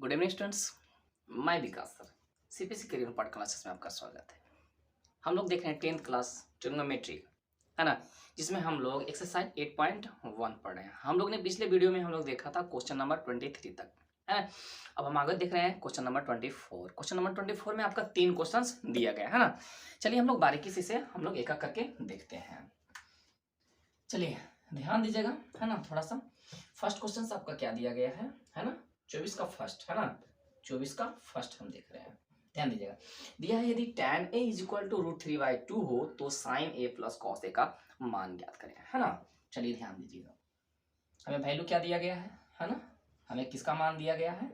Good evening students. मैं विकास sir CPSC career पाठ classes में आपका स्वागत है। हम लोग देख रहे हैं 10th क्लास ट्रिग्नोमेट्री, है ना, जिसमें हम लोग एक्सरसाइज 8.1 पढ़ रहे हैं। हम लोग ने पिछले वीडियो में हम लोग देखा था क्वेश्चन नंबर 23 तक, है ना। अब हम आगे देख रहे हैं क्वेश्चन नंबर 24। क्वेश्चन नंबर 24 में आपका 3 क्वेश्चंस दिया गया है ना। चलिए हम लोग बारीकी से इसे हम लोग एक एक करके देखते हैं। चलिए ध्यान दीजिएगा, है ना। थोड़ा सा फर्स्ट क्वेश्चन आपका क्या दिया गया है ना। 24 का फर्स्ट, है ना। 24 का फर्स्ट हम देख रहे हैं, ध्यान दीजिएगा। दिया है यदि tan a is equal to √3/2 हो तो sin a plus cos a का मान ज्ञात करें, है ना। चलिए ध्यान दीजिएगा, हमें वैल्यू क्या दिया गया है ना। हमें किसका मान दिया गया है,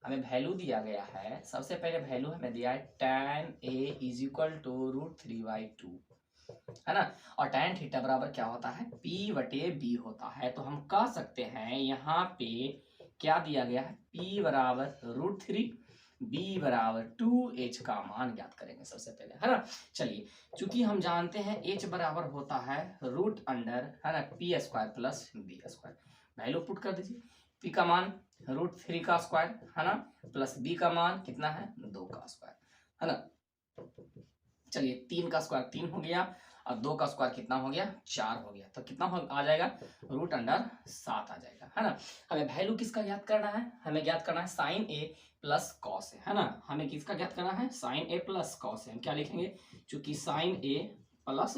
हमें वैल्यू दिया गया है। सबसे पहले वैल्यू हमें दिया है tan a is equal to √3/2, है ना। और tan थीटा बराबर क्या होता है, P/B होता है। तो हम कह सकते हैं यहाँ पे क्या दिया गया है, P बराबर √3, B बराबर 2H का मान ज्ञात करेंगे सबसे पहले, है ना। चलिए चूंकि हम जानते हैं H बराबर होता है रूट अंडर, है ना, P² plus B²। Value put कर दीजिए। P का मान √3 का स्क्वायर, है ना, प्लस B का मान कितना है, 2 का स्क्वायर, है ना। चलिए 3 का स्क्वायर 3 हो गया और 2 का स्क्वायर कितना हो गया, 4 हो गया। तो कितना आ जाएगा, √7 आ जाएगा, है ना। हमें वैल्यू किसका ज्ञात करना है, हमें ज्ञात करना है sin a plus cos a, है ना। हमें किसका ज्ञात करना है, sin a plus cos a। हम क्या लिखेंगे, चूंकि sin a plus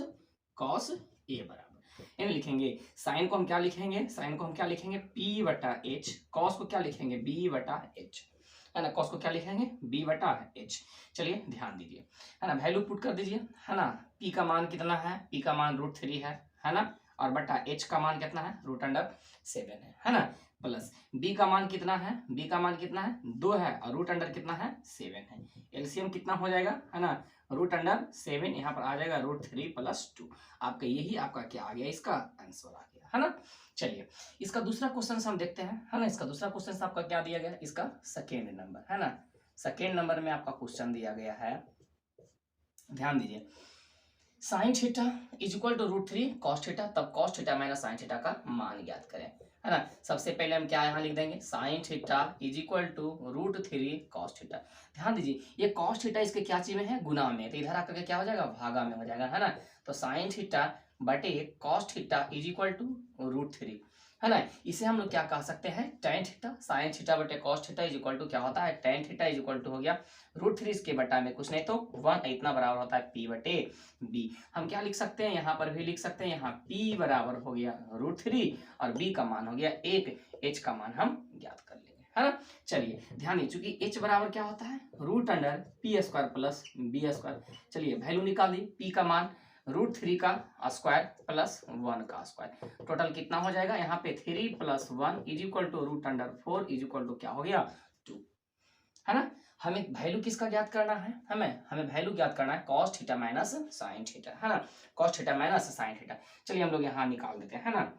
cos a बराबर इन लिखेंगे। साइन को हम क्या लिखेंगे, साइन को हम क्या लिखेंगे, P/H। कॉस को क्या लिखेंगे, B/H, है ना। कॉस को क्या लिखेंगे, B/H। चलिए ध्यान दीजिए, है ना। वैल्यू पुट कर दीजिए, है ना। P का मान कितना है, P का मान √3 है ना। और बटा H का मान कितना है, √7 है ना। प्लस B का मान कितना है, B का मान कितना है, 2 है और √, कितना है, 7 है। एलसीएम कितना हो जाएगा, है ना, √7 यहाँ पर आ जाएगा √3 प्लस 2। आपका यही आपका क्या आ गया, इसका आंसर आ गया, है ना। चलिए इसका दूसरा क्वेश्चन हम देखते हैं, है ना। इसका दूसरा क्वेश्चन आपका क्या दिया गया, इसका सेकेंड नंबर, है ना। सेकेंड नंबर में आपका क्वेश्चन दिया गया है, ध्यान दीजिए। Sine theta is equal to √3 cos theta, तब cos theta minus sine theta का मान ज्ञात करें, है ना। सबसे पहले हम क्या यहाँ लिख देंगे, sine theta is equal to √3 cos theta. ध्यान दीजिए ये cos थीटा इसके क्या चीज में है, गुना में, तो इधर आकर के क्या हो जाएगा, भागा में हो जाएगा, है ना। तो साइन थीटा बटे cos theta is equal to √3, है ना। इसे हम लोग क्या कह सकते हैं, tan थीटा, साइन थीटा बटे cos theta is equal to क्या होता है, tan theta is equal to हो गया √3 इसके बटा में कुछ नहीं तो 1, इतना बराबर होता है P/B। हम क्या लिख सकते हैं, यहाँ पर भी लिख सकते हैं, यहाँ P बराबर हो गया √3 और B का मान हो गया 1, H का मान हम ज्ञात कर लेंगे, है ना। चलिए ध्यान दीजिए, चूंकि H बराबर क्या होता है, √P² प्लस B²। चलिए वैल्यू निकाल दी, P का मान √3 का स्क्वायर प्लस 1 का स्क्वायर, टोटल कितना हो जाएगा, यहाँ पे 3 + 1 is equal to √4 is equal to क्या हो गया, 2, है ना। हमें वैल्यू किसका ज्ञात करना है, हमें वैल्यू ज्ञात करना है cos theta minus sine theta, है ना। cos theta minus sine theta, चलिए हम लोग यहाँ निकाल देते हैं, है ना।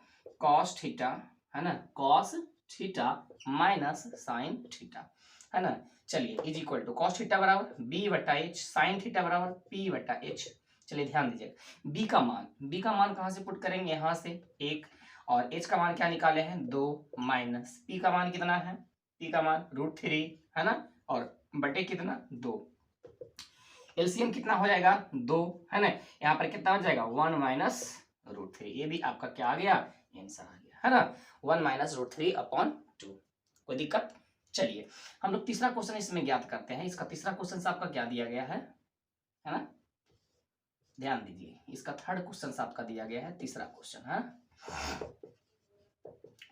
cos थीटा, है ना, cos theta minus sine theta, है ना। चलिए is equal to cos theta बराबर B/H, साइन थीटा बराबर P/H। चलिए ध्यान दीजिए, B का मान कहाँ से पुट करेंगे, यहाँ से 1, और H का मान क्या निकाले हैं, 2, माइनस P का मान कितना है, P का मान √3, है ना, और बटे कितना, 2। एलसीएम कितना हो जाएगा, 2, है ना। यहाँ पर कितना हो जाएगा, 1 माइनस √3। ये भी आपका क्या आ गया, आंसर आ गया, है ना। 1 माइनस √3/2। कोई दिक्कत। चलिए हम लोग तीसरा क्वेश्चन इसमें ज्ञात करते हैं। इसका तीसरा क्वेश्चन आपका क्या दिया गया है ना। ध्यान दीजिए, इसका थर्ड क्वेश्चन आपका दिया गया है, तीसरा क्वेश्चन है।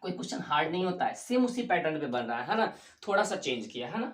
कोई क्वेश्चन हार्ड नहीं होता है, सेम उसी पैटर्न पे बन रहा है ना, थोड़ा सा चेंज किया, है ना।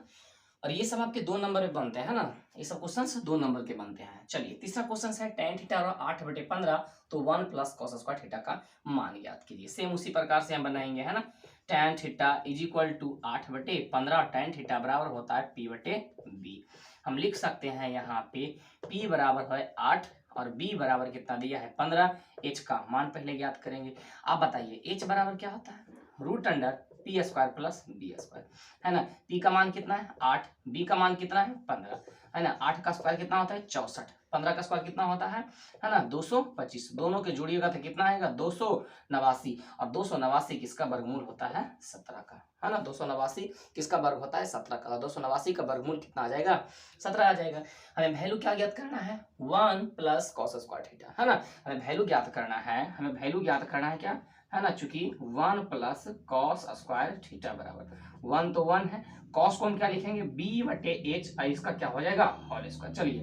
और ये सब आपके 2 नंबर पे बनते हैं ना, ये सब क्वेश्चन 2 नंबर के बनते हैं। चलिए तीसरा क्वेश्चन है tan थीटा और 8/15, तो 1 + cos² थीटा का मान ज्ञात कीजिए। सेम उसी प्रकार से हम बनाएंगे, है ना। tan theta is equal to 8/15, tan theta बराबर होता है P/B। हम लिख सकते हैं यहाँ पे P बराबर है 8 और B बराबर कितना दिया है, 15। H का मान पहले ज्ञात करेंगे। आप बताइए H बराबर क्या होता है, √3 P square plus B square, है ना। पी का मान कितना है 8, बी का मान कितना है 15, है ना। 8 का स्क्वायर कितना होता है 64, 15 का स्क्वायर कितना होता है ना 225, दोनों के जोड़िएगा तो कितना आएगा 289, और 289 किसका वर्गमूल होता है 17 का, है ना। 289 किसका वर्ग होता है 17 का, 289 का वर्गमूल कितना आ जाएगा 17 आ जाएगा। हमें वैल्यू क्या ज्ञात करना है 1 प्लस कॉस स्क्वायर थीटा, है ना। हमें वैल्यू ज्ञात करना है, हमें वैल्यू ज्ञात करना है क्या, है ना, चूंकि 1 प्लस कॉस स्क्वायर थीटा बराबर 1 तो 1 है, कॉस को हम क्या लिखेंगे b बटे एच, इसका क्या हो जाएगा होल स्क्वायर। चलिए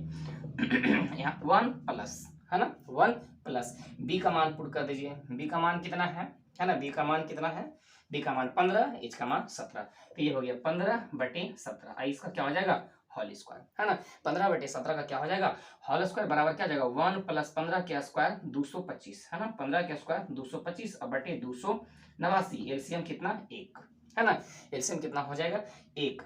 यहाँ 1 प्लस, है ना, 1 प्लस b का मान पुट कर दीजिए, b का मान कितना है ना, b का मान कितना है, b का मान 15, h का मान 17, तो ये हो गया 15 बटे 17, इसका क्या हो जाएगा होल स्क्वायर, है ना। 15 बटे 17 का क्या हो जाएगा होल स्क्वायर बराबर क्या हो जाएगा 1 प्लस 15 के स्क्वायर 225, है ना, 15 के स्क्वायर 225 और बटे 289, एलसीएम कितना 1, है ना, एलसीएम कितना हो जाएगा 1।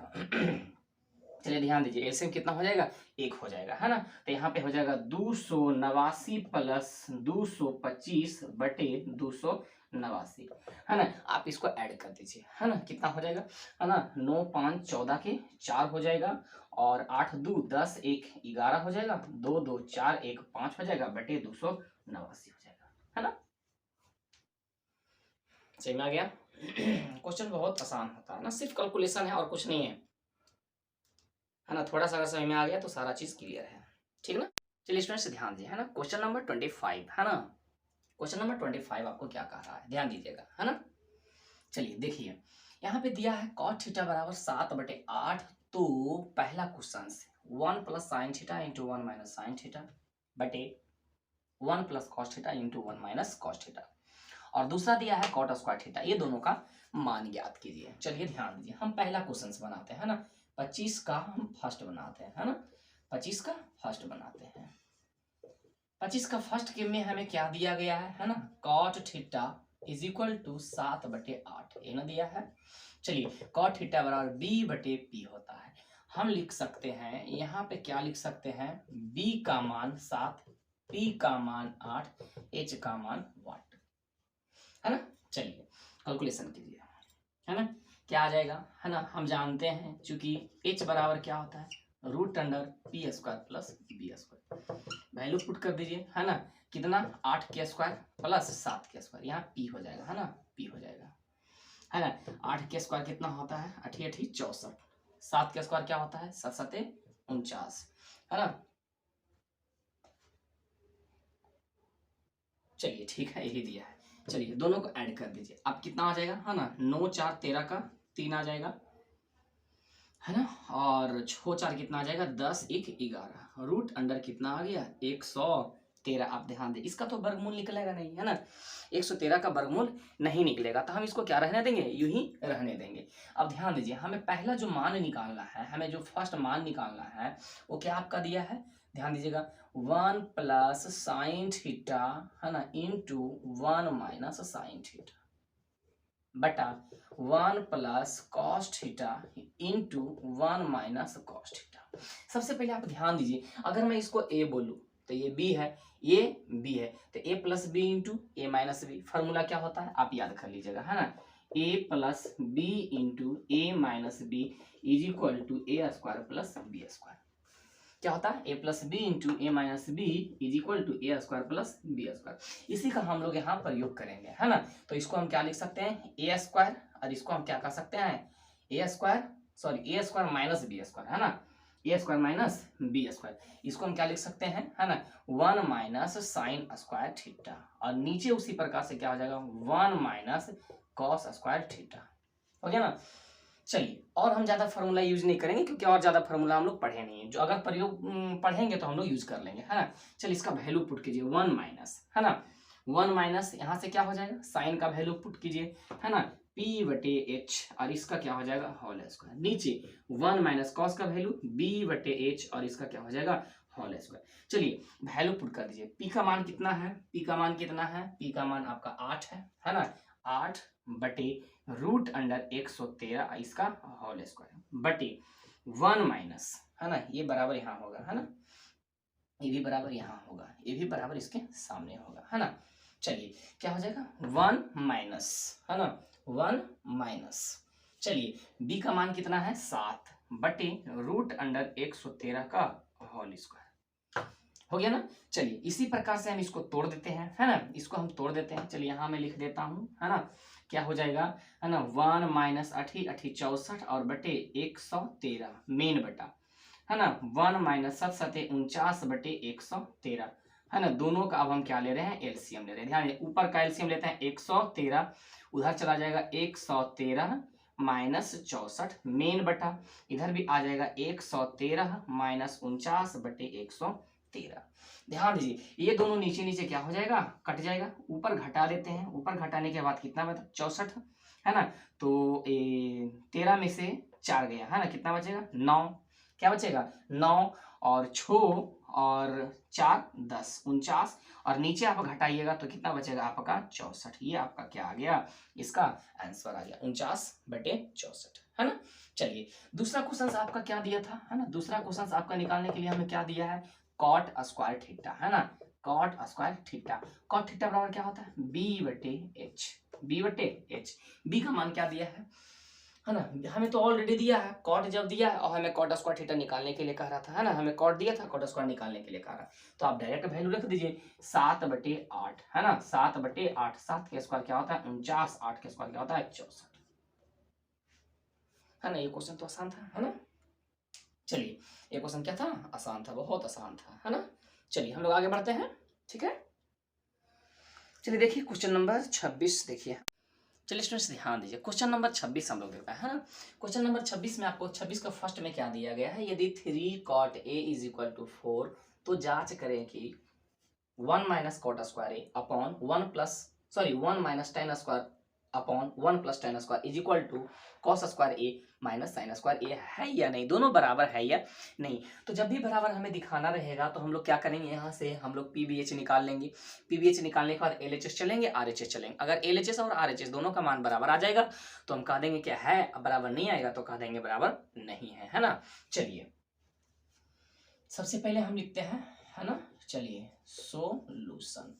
चलिए ध्यान दीजिए एलसीएम कितना हो जाएगा 1 हो जाएगा, है ना। तो यहाँ पे हो जाएगा 289 प्लस 225 बटे 289, है ना। आप इसको ऐड कर दीजिए, है ना, कितना हो जाएगा, है ना, 9 5 14 के 4 हो जाएगा, और 8 2 10 1 11 हो जाएगा, 2 2 4 1 5 हो जाएगा बटे 289 हो जाएगा, है ना। समझ में आ गया। क्वेश्चन बहुत आसान होता है ना, सिर्फ कैलकुलेशन है और कुछ नहीं है ना। थोड़ा सा अगर समझ में आ गया तो सारा चीज क्लियर है, ठीक ना। चलिए स्टूडेंट्स ध्यान दीजिए, है ना, क्वेश्चन नंबर 25, है ना। क्वेश्चन नंबर 25 आपको क्या कह रहा है ध्यान दीजिएगा, है ना। चलिए देखिए यहाँ पे दिया है cot थीटा बराबर 7/8, तो पहला क्वेश्चन से 1 plus sine theta into 1 minus sine theta बटे 1 plus cos theta into 1 minus cos theta, और दूसरा दिया है कॉट स्क्वायर थीटा, ये दोनों का मान ज्ञात कीजिए। चलिए ध्यान दीजिए हम पहला क्वेश्चन बनाते हैं, है ना, 25 का हम फर्स्ट बनाते हैं, है ना, 25 का फर्स्ट बनाते हैं। 25 का फर्स्ट के में हमें क्या दिया गया है ना, cot theta is equal to 7/8, ये ना दिया है। चलिए कॉट थीटा बराबर b बटे p होता है, हम लिख सकते हैं यहाँ पे क्या लिख सकते हैं, b का मान 7, p का मान 8, h का मान 1, है ना। चलिए कैलकुलेशन कीजिए, है ना, क्या आ जाएगा, है ना। हम जानते हैं चूंकि h बराबर क्या होता है root under P square plus B square, value put कर दीजिए, है ना, कितना 8 के स्क्वायर प्लस 7 के स्क्वायर, यहाँ p हो जाएगा, है ना, p हो जाएगा, है ना। 8 के स्क्वायर कितना होता है 8 8 64, 7 के स्क्वायर क्या होता है 7 7 49, है ना। चलिए ठीक है यही दिया है, चलिए दोनों को ऐड कर दीजिए, अब कितना आ जाएगा, है ना, 9 4 13 का 3 आ जाएगा, है ना, और 6 4 कितना आ जाएगा 10 1 11, रूट अंडर कितना आ गया 113। आप ध्यान दें इसका तो वर्गमूल निकलेगा नहीं, है ना, 113 का वर्गमूल नहीं निकलेगा, तो हम इसको क्या रहने देंगे यूं ही रहने देंगे। अब ध्यान दीजिए हमें पहला जो मान निकालना है, हमें जो फर्स्ट मान निकालना है वो क्या आपका दिया है, ध्यान दीजिएगा 1 प्लस साइन थीटा, है ना, इंटू 1 माइनस साइन थीटा बटा 1 plus cos theta into 1 minus cos theta. सबसे पहले आप ध्यान दीजिए अगर मैं इसको a बोलूं तो ये b है, ये b है, तो a plus B into A minus B, formula क्या होता है आप याद कर लीजिएगा, है ना, a plus B into A minus B is equal to A square plus B square. क्या होता है a plus B into A minus B is equal to A square plus B square. इसी का हम लोग यहाँ प्रयोग करेंगे, है ना, तो इसको हम क्या लिख सकते हैं ए स्क्वायर, और इसको हम क्या कर सकते हैं ए स्क्वायर, सॉरी ए स्क्वायर माइनस बी स्क्वायर, है ना, ए स्क्वायर माइनस बी स्क्वायर, इसको हम क्या लिख सकते हैं, है ना, 1 माइनस साइन स्क्वायर थीटा, और नीचे उसी प्रकार से क्या हो जाएगा 1 माइनस कॉस स्क्वायर थीटा, हो गया ना। चलिए और हम ज्यादा फार्मूला यूज नहीं करेंगे क्योंकि और ज्यादा फार्मूला हम लोग पढ़े नहीं है, जो अगर प्रयोग पढ़ेंगे तो हम लोग यूज कर लेंगे, है ना। चलिए इसका वैल्यू पुट कीजिए 1 माइनस, है ना, 1 माइनस यहाँ से क्या हो जाएगा साइन का वैल्यू पुट कीजिए, है ना, p बटे एच, और इसका क्या हो जाएगा होल स्क्वायर, नीचे 1 माइनस कॉस का वैल्यू b बटे एच, और इसका क्या हो जाएगा होल स्क्वायर। चलिए वैल्यू पुट कर दीजिए, p का मान कितना है, p का मान कितना है, p का मान आपका 8 है ना, 8 बटे रूट अंडर 113 इसका होल स्क्वायर बटे 1 माइनस, है ना, ये बराबर यहाँ होगा, है ना, ये भी बराबर यहाँ होगा, ये भी बराबर इसके सामने होगा, है ना। चलिए क्या हो जाएगा 1 माइनस, है ना, 1 माइनस, चलिए b का मान कितना है 7 बटे √113 का होल स्क्वायर, हो गया ना। चलिए इसी प्रकार से हम इसको तोड़ देते हैं, है ना, इसको हम तोड़ देते हैं। चलिए यहाँ मैं लिख देता हूँ, है ना, क्या हो जाएगा, है ना, 1 माइनस 8 8 64 और बटे 113 मेन बटा, है ना, 1 माइनस 7 7 49 बटे 113, है ना। दोनों का अब हम क्या ले रहे हैं, एलसीएम ले रहे हैं। ध्यान दें, ऊपर का एलसीएम लेते हैं 113, उधर चला जाएगा 113 माइनस 64 मेन बटा, इधर भी आ जाएगा 113 माइनस 49 बटे 113। ध्यान दीजिए ये दोनों नीचे नीचे क्या हो जाएगा, कट जाएगा, ऊपर घटा लेते हैं, ऊपर घटाने के बाद कितना बचा 64, है ना। तो 13 में से 4 गया, है ना, कितना बचेगा 9, क्या बचेगा 9 और 6 और 4 10 49, और नीचे आप घटाइएगा तो कितना बचेगा आपका 64। ये आपका क्या आ गया, इसका आंसर आ गया 49 बटे 64, है ना। चलिए दूसरा क्वेश्चन आपका क्या दिया था, है ना, दूसरा क्वेश्चन आपका निकालने के लिए हमें क्या दिया है, कॉट स्क्वायर थीटा, है ना, cot square theta. Cot theta बराबर क्या होता है, बी बटे एच, बी बटे एच। बी का मान क्या दिया है ना, हमें तो ऑलरेडी दिया है, कॉट जब दिया है और हमें कॉट स्क्वायर थीटा निकालने के लिए कह रहा था, है ना, हमें कॉट दिया था, कॉट स्क्वायर निकालने के लिए कह रहा, तो आप डायरेक्ट वैल्यू रख दीजिए 7 बटे 8, है ना, 7 बटे 8, 7 के स्क्वायर क्या होता है 49, 8 के स्क्वायर क्या होता है 64, है ना। ये क्वेश्चन तो आसान था, है ना। चलिए ये क्वेश्चन क्या था, आसान था, बहुत आसान था, है ना। चलिए हम लोग आगे बढ़ते हैं, ठीक है। चलिए देखिए क्वेश्चन नंबर 26 देखिए। चलिए स्टूडेंट्स ध्यान दीजिए, क्वेश्चन नंबर 26 हम लोग देखते हैं, है ना। क्वेश्चन नंबर 26 में आपको 26 का फर्स्ट में क्या दिया गया है, यदि 3 cot a is equal to 4 तो जांच करें कि 1 minus cot square A upon 1 minus tan square upon 1 plus tan square is equal to cos square A minus sine square A है या नहीं, दोनों बराबर है या नहीं। तो जब भी बराबर हमें दिखाना रहेगा तो हम लोग क्या करेंगे, यहाँ से हम लोग पीबीएच निकाल लेंगे, पीबीएच निकालने के बाद एलएचएस चलेंगे, आरएचएस चलेंगे। अगर एलएचएस और आरएचएस दोनों का मान बराबर आ जाएगा तो हम कह देंगे क्या है, बराबर नहीं आएगा तो कह देंगे बराबर नहीं है ना। चलिए सबसे पहले हम लिखते हैं, है ना, चलिए सोल्यूशन।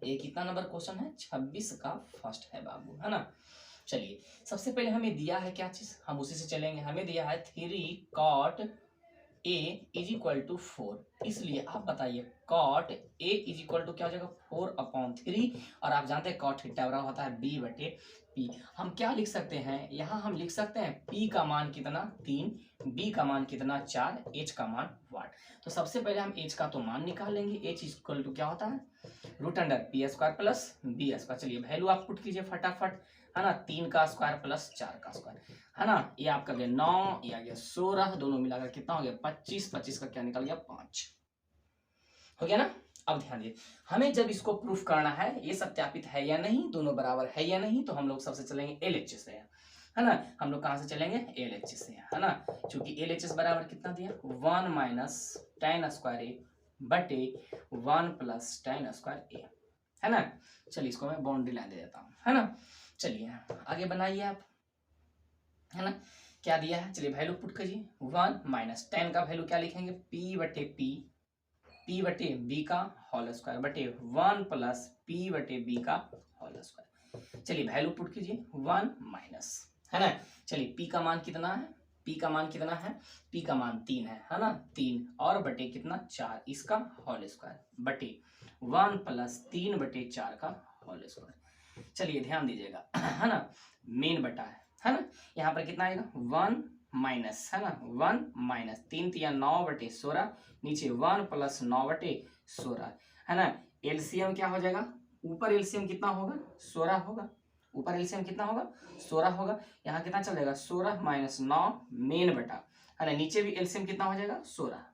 ये कितना नंबर क्वेश्चन है, 26 का फर्स्ट है बाबू, है ना। चलिए सबसे पहले हमें दिया है क्या चीज, हम उसी से चलेंगे। हमें दिया है 3 cot a is equal to 4, इसलिए आप बताइए cot a is equal to क्या हो जाएगा 4/3, और आप जानते हैं cot थीटा बराबर होता है b बटे p। हम क्या लिख सकते हैं, यहाँ हम लिख सकते हैं p का मान कितना 3, b का मान कितना 4, h का मान 1। तो सबसे पहले हम h का तो मान निकाल लेंगे, h इक्वल टू क्या होता है √p² प्लस b²। चलिए वैल्यू आप पुट कीजिए फटाफट, है ना, 3 का स्क्वायर प्लस 4 का स्क्वायर, है ना, ये आपका गया 9, ये आ गया 16, दोनों मिलाकर कितना हो गया 25, 25 का क्या निकल गया 5, हो गया ना। अब ध्यान दिए, हमें जब इसको प्रूफ करना है ये सत्यापित है या नहीं, दोनों बराबर है या नहीं, तो हम लोग सबसे चलेंगे एलएचएस से, है ना। हम लोग कहाँ से चलेंगे एलएचएस से, है ना, क्योंकि एलएचएस बराबर कितना दिया 1 माइनस टेन स्क्वायर ए बटे 1 प्लस टेन स्क्वायर ए, है ना। चलिए इसको मैं बाउंड्री लाइन दे देता हूँ, है ना। चलिए आगे बनाइए आप, है ना, क्या दिया है, चलिए वैल्यू पुट कीजिए 1 माइनस टेन का वैल्यू क्या लिखेंगे p बटे b का होल स्क्वायर बटे 1 प्लस p बटे b का होल स्क्वायर। चलिए वैल्यू पुट कीजिए 1 माइनस, है ना, चलिए p का मान कितना है, p का मान कितना है, p का मान 3 है ना, 3 और बटे कितना 4, इसका होल स्क्वायर बटे 1 प्लस 3 बटे 4 का होल स्क्वायर। चलिए ध्यान दीजिएगा, है ना, मेन बटा है ना, यहाँ पर कितना आएगा 1 माइनस, है ना, 1 माइनस 3 3 9 बटे 16, नीचे 1 प्लस 9 बटे 16, है ना। एलसीएम क्या हो जाएगा, ऊपर एलसीएम कितना होगा 16 होगा, ऊपर एलसीएम कितना होगा 16 होगा, यहाँ कितना चल जाएगा 16 माइनस 9 मेन बटा, है ना, नीचे भी एलसीएम कितना हो जाएगा 16,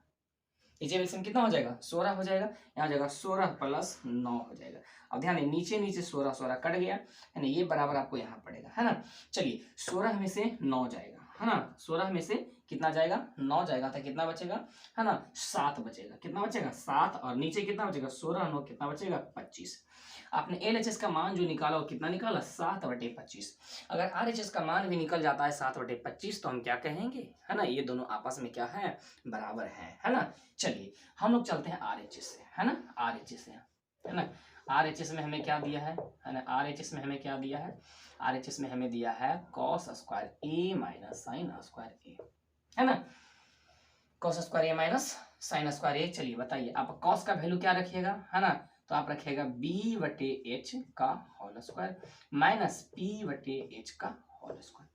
नीचे एलसीएम कितना हो जाएगा 16 हो जाएगा, यहाँ हो जाएगा 16 प्लस 9 हो जाएगा। अब ध्यान नीचे नीचे 16 16 कट गया, है ना, ये बराबर आपको यहाँ पड़ेगा, है ना। चलिए 16 में से 9 जाएगा, है ना, 16 में से कितना जाएगा 9 जाएगा, तो कितना बचेगा, है ना 7 बचेगा, कितना बचेगा 7, और नीचे कितना बचेगा 16 9 कितना बचेगा 25। आपने एलएचएस का मान जो निकाला वो कितना निकाला 7/25। अगर आरएचएस का मान भी निकल जाता है 7/25 तो हम क्या कहेंगे, है ना, ये दोनों आपस में क्या है बराबर है ना। चलिए हम लोग चलते हैं आरएचएस से, है ना, आरएचएस से, है ना, RHS में हमें क्या दिया है ना, RHS में हमें क्या दिया है, RHS में हमें दिया है cos square a minus sine square a, है ना, cos square a minus sine square a। चलिए बताइए आप cos का वैल्यू क्या रखिएगा, है ना, तो आप रखिएगा b/h का होल स्क्वायर माइनस p/h का होल स्क्वायर।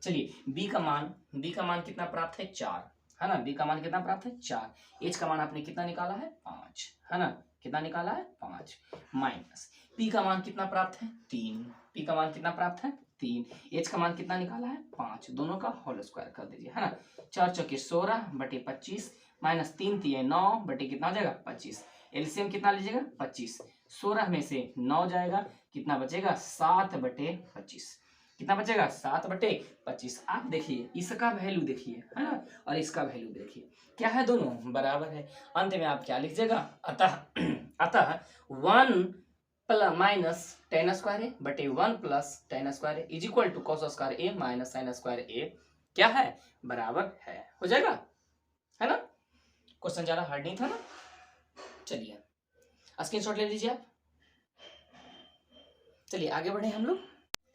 चलिए b का मान कितना प्राप्त है, 4, है ना, b का मान कितना प्राप्त है, 4। h का मान आपने कितना निकाला है, 5, है ना, कितना निकाला है, 5, माइनस p का मान कितना प्राप्त है, 3, p का मान कितना प्राप्त है, 3, h का मान कितना निकाला है, 5, दोनों का होल स्क्वायर कर दीजिए, है ना, 4 चौके 16/25 माइनस 3 तिये 9 बटे कितना हो जाएगा, 25। एलसीएम कितना लीजिएगा, 25, 16 में से 9 जाएगा, कितना बचेगा, 7/25, कितना बचेगा, 7/25। आप देखिए इसका वैल्यू देखिए, है ना, और इसका वैल्यू देखिए, क्या है, दोनों बराबर है। अंत में आप क्या लीजिएगा, अतः अतः 1 plus minus tan square A बटे 1 plus tan square A is equal to cos square A minus sine square A क्या है, बराबर है, हो जाएगा, है ना। क्वेश्चन ज्यादा हार्ड नहीं था ना। चलिए स्क्रीनशॉट ले लीजिए आप। चलिए आगे बढ़े हम लोग।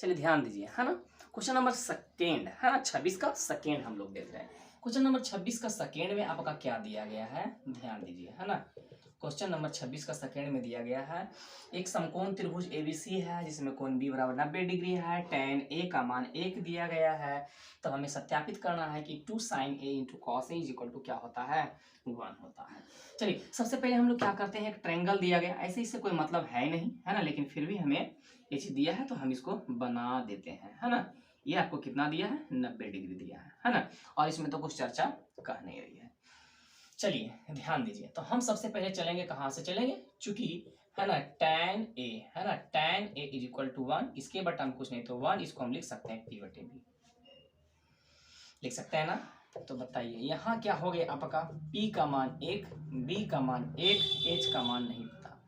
चलिए ध्यान दीजिए, है ना, क्वेश्चन नंबर सेकेंड, है ना, 26 का सेकेंड हम लोग देख रहे हैं। क्वेश्चन नंबर 26 का सेकेंड में आपका क्या दिया गया है, ध्यान दीजिए, है ना। क्वेश्चन नंबर 26 का सेकेंड में दिया गया है, एक समकोण त्रिभुज एबीसी है जिसमें कोण बी बराबर 90 डिग्री है, tan ए का मान 1 दिया गया है। तो हमें सत्यापित करना है कि 2 sin a into cos A is equal to क्या होता है, 1 होता है। चलिए सबसे पहले हम लोग क्या करते हैं, एक ट्रायंगल दिया गया, ऐसे इससे कोई मतलब है नहीं, है ना, लेकिन फिर भी हमें ये चीज दिया है तो हम इसको बना देते हैं, है ना। ये आपको कितना दिया है, 90 डिग्री दिया है ना, और इसमें तो कुछ चर्चा कर नहीं रही है। चलिए ध्यान दीजिए, तो हम सबसे पहले चलेंगे, कहाँ से चलेंगे, चूंकि है ना tan a, है ना, tan a is equal to 1, इसके बट हम कुछ नहीं तो 1, इसको हम लिख सकते हैं p/b, लिख सकते हैं ना। तो बताइए यहाँ क्या हो गया आपका, p का मान 1, b का मान 1, h का मान नहीं पता।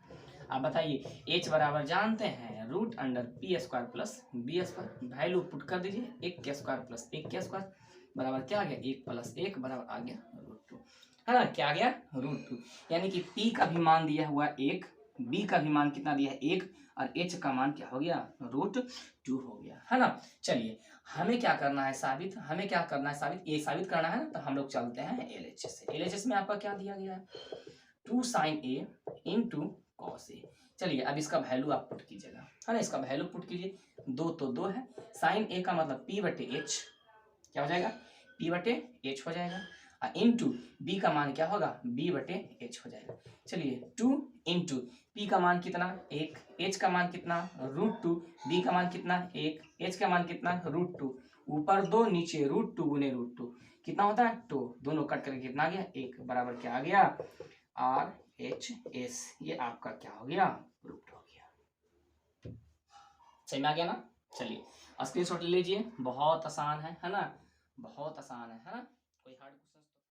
आप बताइए h बराबर जानते हैं √p² plus b square, value put कर दीजिए, 1 के स्क्वायर प्लस 1 के स्क्वायर बराबर क्या आ गया, 1 प्लस 1 बराबर आ गया √2, है ना, क्या आ गया, √2। यानी कि p का भी मान दिया हुआ 1, b का भी मान कितना दिया है 1, और h का मान क्या हो गया, √2 हो गया, है ना। चलिए हमें क्या करना है साबित, हमें क्या करना है साबित, ये साबित करना है ना, तो हम लोग चलते हैं LHS से। LHS में आपका क्या दिया गया है, 2 sin a इंटू कॉस ए। चलिए अब इसका वैल्यू आप पुट कीजिएगा, है ना, इसका वैल्यू पुट कीजिए, 2 तो 2 है, साइन ए का मतलब p/h क्या हो जाएगा, p/h हो जाएगा, और इंटू बी का मान क्या होगा, b/h हो जाएगा। चलिए 2 इंटू पी का मान कितना 1, h का मान कितना √2, b का मान कितना 1, h का मान कितना √2, ऊपर 2 नीचे √2 गुने √2 कितना होता है 2, दोनों कट करके कितना आ गया 1, बराबर क्या आ गया RHS। ये आपका क्या हो गया, प्रूफ हो गया, सही में आ गया ना। चलिए स्क्रीनशॉट ले लीजिए, बहुत आसान है ना, बहुत आसान है ना, कोई हार्ड